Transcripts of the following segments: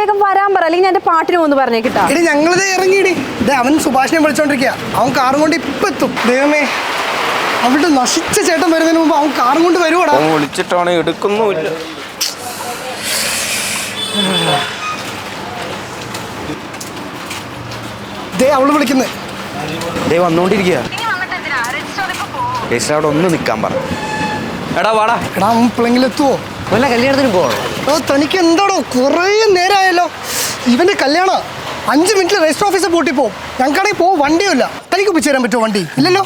വേഗം വരാൻ പറ, അല്ലെങ്കിൽ ഞാൻ പാട്ടിന് ഒന്ന് പറഞ്ഞേക്കിട്ടാ. എടി ഞങ്ങളിത് ഇറങ്ങിയിടി. അവൻ സുഭാഷിനെ വിളിച്ചോണ്ടിരിക്കുക. അവൻ കാറും കൊണ്ട് ഇപ്പൊ എത്തും. ദൈവമേ, അവിടെ നശിച്ച ചേട്ടൻ വരുന്നതിന് മുമ്പ് അവൻ കാറും കൊണ്ട് വരുവാടാ. വിളിച്ചിട്ടാണ് എടുക്കുന്നുമില്ല. അവള് വിളിക്കുന്നേ. വന്നോണ്ടിരിക്കുക. അവിടെ ഒന്ന് നിക്കാൻ പറ. എടാ വാടാ. എടാ അവൻ പിള്ളെങ്കിലും എത്തുവോ? വല്ല കല്യാണത്തിന് പോകണം. തനിക്ക് എന്താടോ കുറേ നേരമായല്ലോ. ഇവന്റെ കല്യാണം 5 മിനിറ്റിൽ രജിസ്റ്റർ ഓഫീസിൽ പൂട്ടിപ്പോവും. ഞങ്ങൾക്കാണെങ്കിൽ പോവും വണ്ടിയുമില്ല. തനിക്ക് ഒപ്പിച്ചു തരാൻ പറ്റുമോ വണ്ടി? ഇല്ലല്ലോ.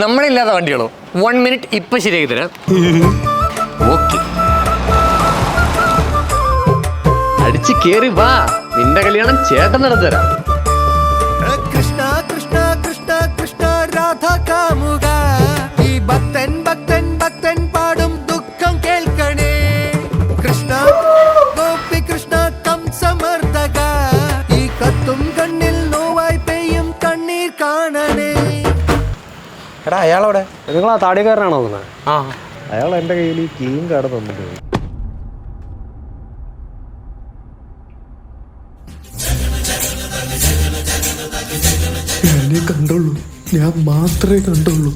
നമ്മളില്ലാത്ത വണ്ടികളോ? 1 മിനിറ്റ് ഇപ്പൊ ശരിയാക്കി തരാം. ഓക്കെ, അടിച്ച് കേറി വാ. നിന്റെ കല്യാണം ചേട്ടൻ നടത്തരാം. കൃഷ്ണ കൃഷ്ണ കൃഷ്ണ കൃഷ്ണ രാധ കാമുക, ഈ ഭക്തൻ ഭക്തൻ ഭക്തൻ പാടും ദുഃഖം കേൾക്കണേ. കൃഷ്ണ ഗോപി കൃഷ്ണ കംസമർദ്ദക, ഈ കത്തും കണ്ണിൽ നോവായി പെയ്യും കണ്ണീർ കാണണേ. എടാ അയാളവിടെ. നിങ്ങൾ ആ താടിക്കാരനാണോ നോക്കുന്നത്? ആ, അയാൾ എന്റെ കയ്യിൽ ഈ കീയും കാർഡ് തന്നിട്ടുണ്ട്. ഞാനേ കണ്ടുള്ളൂ, ഞാൻ മാത്രമേ കണ്ടുള്ളൂ.